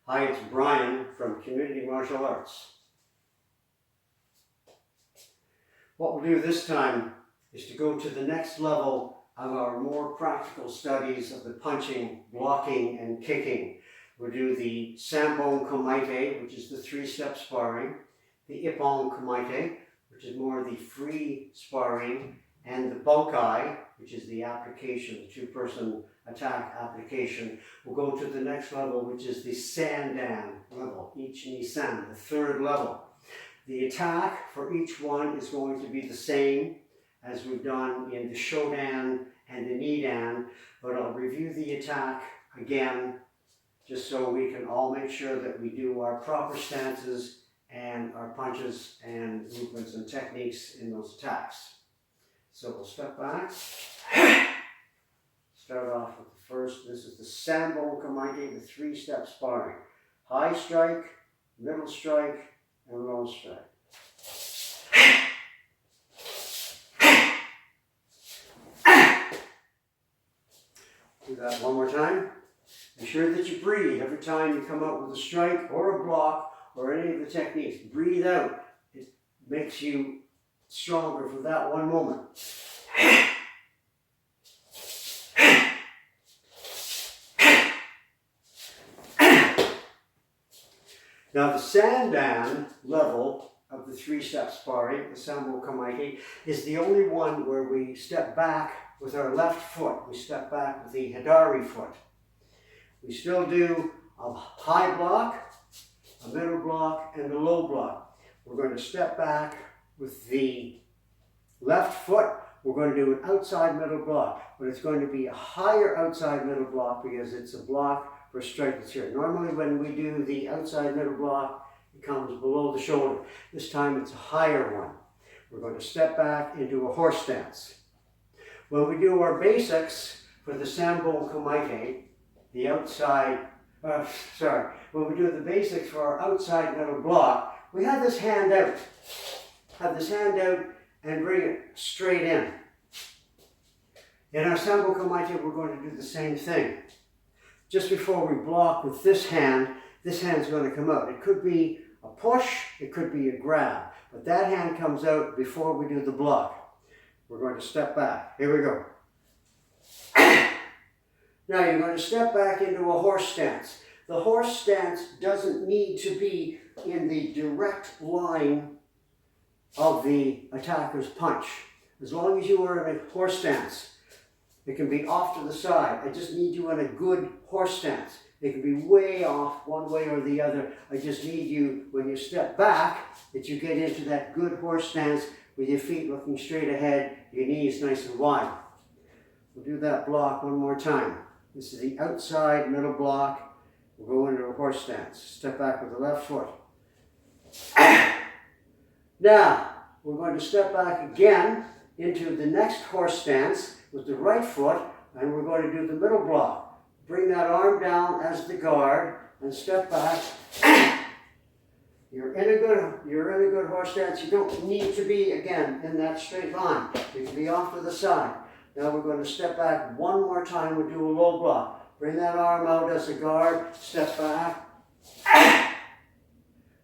Hi, it's Brian from Community Martial Arts. What we'll do this time is to go to the next level of our more practical studies of the punching, blocking, and kicking. We'll do the Sanbon Kumite, which is the three-step sparring, the Ippon Kumite, which is more the free sparring, and the Bunkai, which is the application, the two-person attack application. We'll go to the next level, which is the Sandan level, Ichi-ni-san, the third level. The attack for each one is going to be the same as we've done in the Shodan and the Nidan, but I'll review the attack again just so we can all make sure that we do our proper stances and our punches and movements and techniques in those attacks. So we'll step back. Start off with the first. This is the Sanbon Kumite, the three-step sparring. High strike, middle strike, and low strike. Do that one more time. Be sure that you breathe every time you come up with a strike or a block or any of the techniques. Breathe out. It makes you stronger for that one moment. Now the Sandan level of the three-step sparring, the Sanbon Kumite, is the only one where we step back with our left foot. We step back with the Hidari foot. We still do a high block, a middle block, and a low block. We're going to step back with the left foot. We're going to do an outside middle block, but it's going to be a higher outside middle block because it's a block for strike that's here. Normally when we do the outside middle block, it comes below the shoulder. This time it's a higher one. We're going to step back into a horse stance. When we do our basics for the Sanbon Kumite, the outside, when we do the basics for our outside middle block, we have this hand out. Have this hand out and bring it straight in. In our Sanbon Kumite, we're going to do the same thing. Just before we block with this hand's going to come out. It could be a push, it could be a grab, but that hand comes out before we do the block. We're going to step back. Here we go. Now you're going to step back into a horse stance. The horse stance doesn't need to be in the direct line of the attacker's punch. As long as you are in a horse stance, it can be off to the side. I just need you in a good horse stance. It can be way off one way or the other. I just need you, when you step back, that you get into that good horse stance with your feet looking straight ahead, your knees nice and wide. We'll do that block one more time. This is the outside middle block. We'll go into a horse stance. Step back with the left foot. Now, we're going to step back again into the next horse stance with the right foot, and we're going to do the middle block. Bring that arm down as the guard and step back. You're in a good horse stance. You don't need to be, again, in that straight line. You can be off to the side. Now we're going to step back one more time. We'll do a low block. Bring that arm out as a guard. Step back.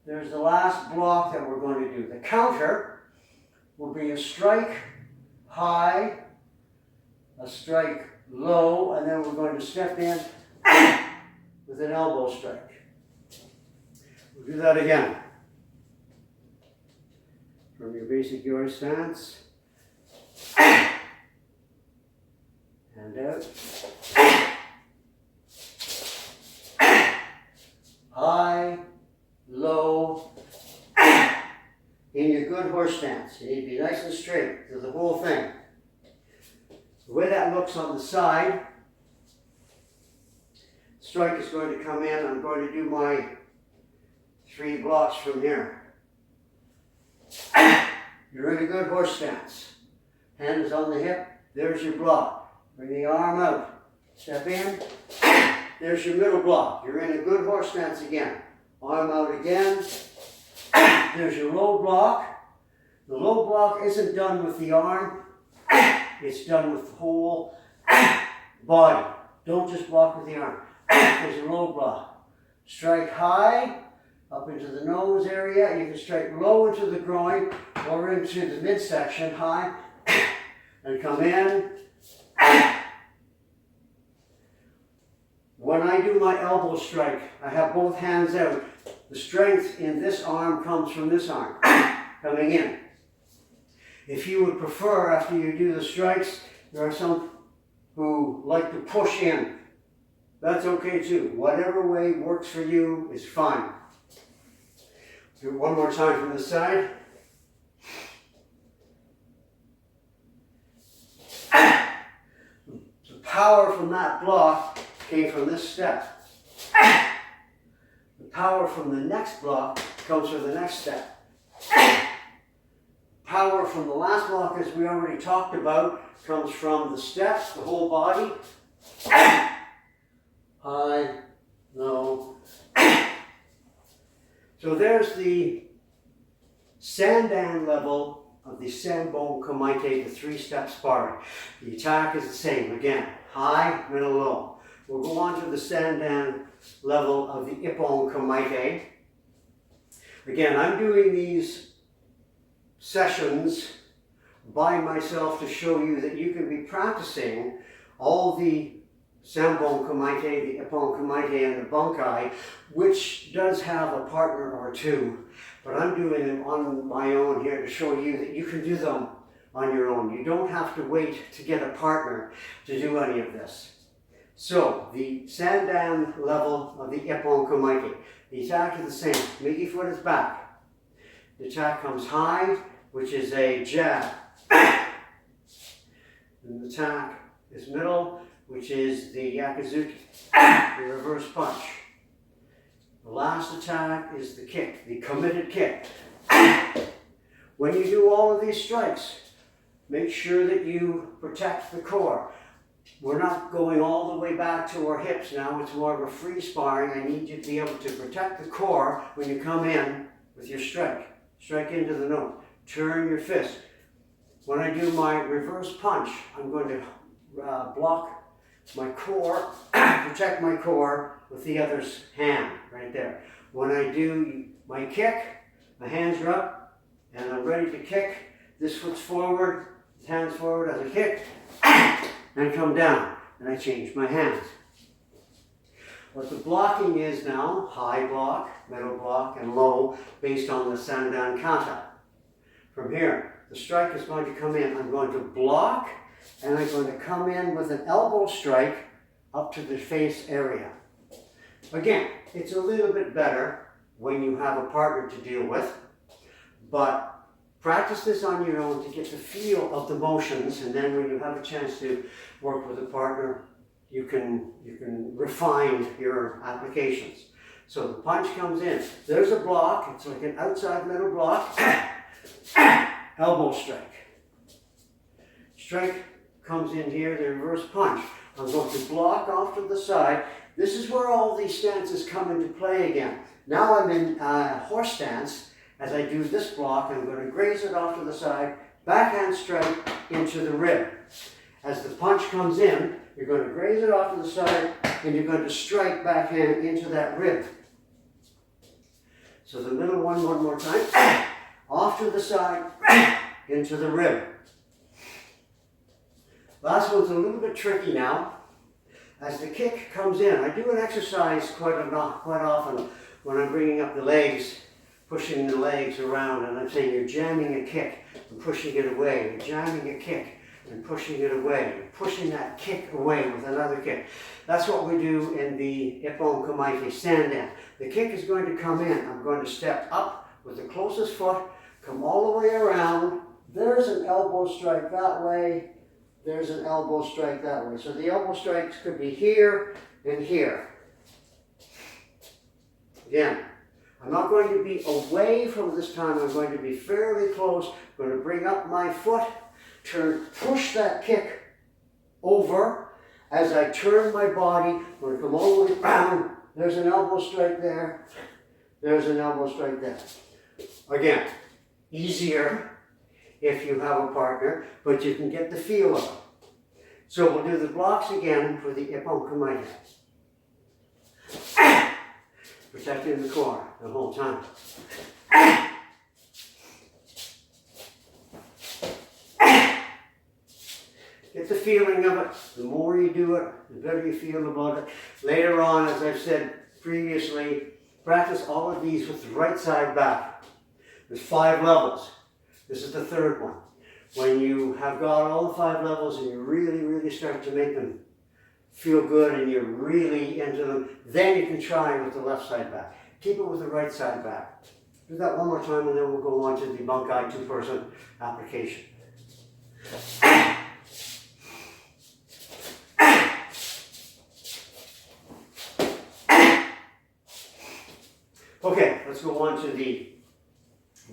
There's the last block that we're going to do. The counter will be a strike high, a strike low, and then we're going to step in with an elbow strike. We'll do that again. From your basic yori stance. Hand out. High, low, in your good horse stance. You need to be nice and straight through the whole thing. The way that looks on the side, strike is going to come in. I'm going to do my 3 blocks from here. You're in a good horse stance. Hand is on the hip. There's your block. Bring the arm out. Step in. There's your middle block. You're in a good horse stance again. Arm out again. There's your low block. The low block isn't done with the arm. It's done with the whole body. Don't just block with the arm. There's a low block. strike high, up into the nose area. You can strike low into the groin or into the midsection, high, and come in. When I do my elbow strike, I have both hands out. The strength in this arm comes from this arm, coming in. If you would prefer, after you do the strikes, there are some who like to push in. That's okay too. Whatever way works for you is fine. Do it one more time from the side. The power from that block came from this step. The power from the next block comes from the next step. Power from the last block, as we already talked about, comes from the steps, the whole body. High, low. So there's the Sandan level of the Sanbon Kumite, the three-step sparring. The attack is the same. Again, high, middle, low. We'll go on to the Sandan level of the Ippon Kumite. Again, I'm doing these sessions by myself to show you that you can be practicing all the Sanbon Kumite, the Ippon Kumite, and the Bunkai, which does have a partner or two, but I'm doing them on my own here to show you that you can do them on your own. You don't have to wait to get a partner to do any of this. So, the Sandan level of the Ippon Kumite. The attack is the same. Migi foot is back. The attack comes high, which is a jab. And the attack is middle, which is the Yakuzuki, the reverse punch. The last attack is the kick, the committed kick. When you do all of these strikes, make sure that you protect the core. We're not going all the way back to our hips now. It's more of a free sparring. I need you to be able to protect the core when you come in with your strike. Strike into the nose. Turn your fist. When I do my reverse punch, I'm going to block my core, protect my core with the other's hand right there. When I do my kick, my hands are up and I'm ready to kick. This foot's forward, this hand's forward as I kick. And come down, and I change my hands. What the blocking is now, high block, middle block, and low, based on the Sandan kata. From here, the strike is going to come in. I'm going to block, and I'm going to come in with an elbow strike up to the face area. Again, it's a little bit better when you have a partner to deal with, but practice this on your own to get the feel of the motions, and then when you have a chance to work with a partner, you can refine your applications. So the punch comes in. There's a block. It's like an outside middle block. Elbow strike. Strike comes in here, the reverse punch. I'm going to block off to the side. This is where all these stances come into play again. Now I'm in horse stance. As I do this block, I'm going to graze it off to the side, backhand strike into the rib. As the punch comes in, you're going to graze it off to the side, and you're going to strike backhand into that rib. So the middle one more time, off to the side, into the rib. Last one's a little bit tricky now. As the kick comes in, I do an exercise quite often when I'm bringing up the legs, pushing the legs around, and I'm saying you're jamming a kick and pushing it away. You're jamming a kick and pushing it away. You're pushing that kick away with another kick. That's what we do in the Ippon Kumite Sandan. The kick is going to come in. I'm going to step up with the closest foot, come all the way around. There's an elbow strike that way. There's an elbow strike that way. So the elbow strikes could be here and here. Again, I'm not going to be away from this time. I'm going to be fairly close. I'm going to bring up my foot, push that kick over. As I turn my body, I'm going to come all the way around. There's an elbow strike there. There's an elbow strike there. Again, easier if you have a partner, but you can get the feel of it. So we'll do the blocks again for the Ippon Kumite. protecting the core the whole time. Get the feeling of it. The more you do it, the better you feel about it. Later on, as I've said previously, practice all of these with the right side back. There's 5 levels. This is the 3rd one. When you have got all the 5 levels and you really, really start to make them feel good and you're really into them, then you can try with the left side back. Keep it with the right side back. Do that one more time and then we'll go on to the Bunkai 2-person application. Okay, let's go on to the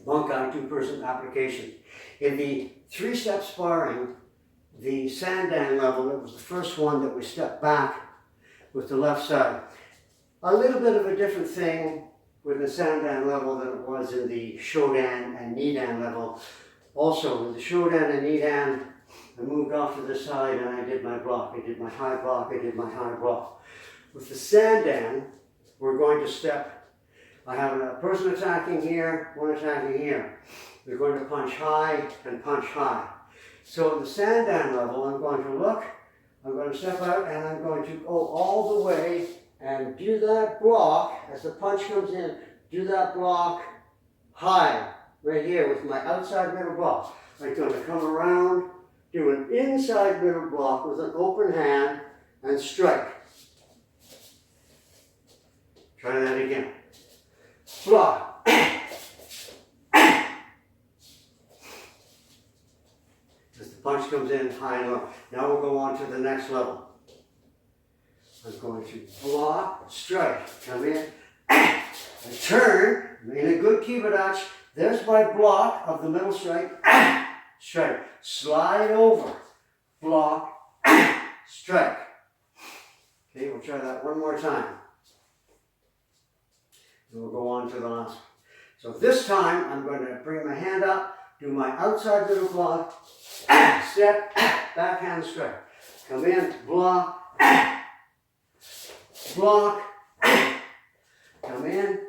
Bunkai 2-person application. In the 3-step sparring, the Sandan level, it was the first one that we stepped back with the left side. A little bit of a different thing with the Sandan level than it was in the Shodan and Nidan level. Also, with the Shodan and Nidan, I moved off to the side and I did my block. I did my high block, I did my high block. With the Sandan, we're going to step, I have a person attacking here, one attacking here. They're going to punch high and punch high. So in the Sandan level, I'm going to look, I'm going to step out and I'm going to go all the way and do that block as the punch comes in. Do that block high, right here with my outside middle block. I'm going to come around, do an inside middle block with an open hand and strike. Try that again. Block. As the punch comes in high and low. Now we'll go on to the next level. I'm going to block, strike, come in, and turn, in a good kibadachi. There's my block of the middle strike, strike, slide over, block, strike. Okay, we'll try that one more time. And we'll go on to the last one. So this time, I'm going to bring my hand up, do my outside middle block, step, backhand strike. Come in, block, block, come in.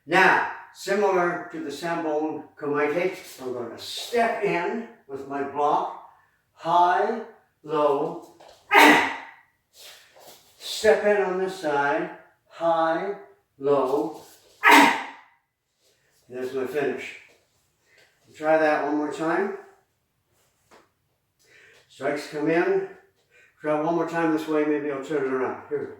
Now, similar to the Sanbon Kumite, I'm going to step in with my block, high, low, step in on this side, high, low. There's my finish. Try that one more time. Strikes come in. Try one more time this way, maybe I'll turn it around. Here we go.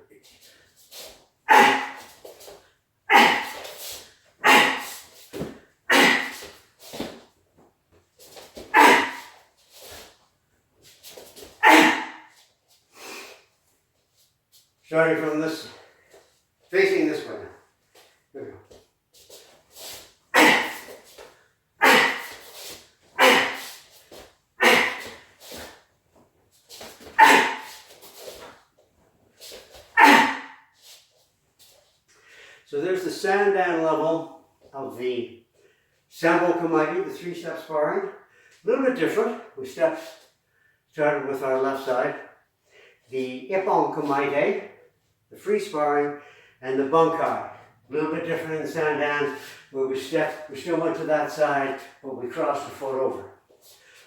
Starting from this, facing this way now. Here we go. So there's the Sandan level of the Sanbon Kumite, the 3-step sparring. A little bit different. We started with our left side. The Ippon Kumite, the free sparring, and the Bunkai. A little bit different in Sandan, where we still went to that side, but we crossed the foot over.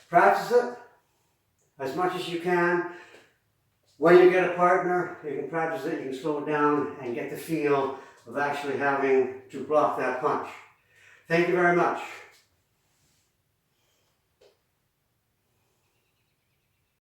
Practice it as much as you can. When you get a partner, you can practice it, you can slow it down and get the feel of actually having to block that punch. Thank you very much.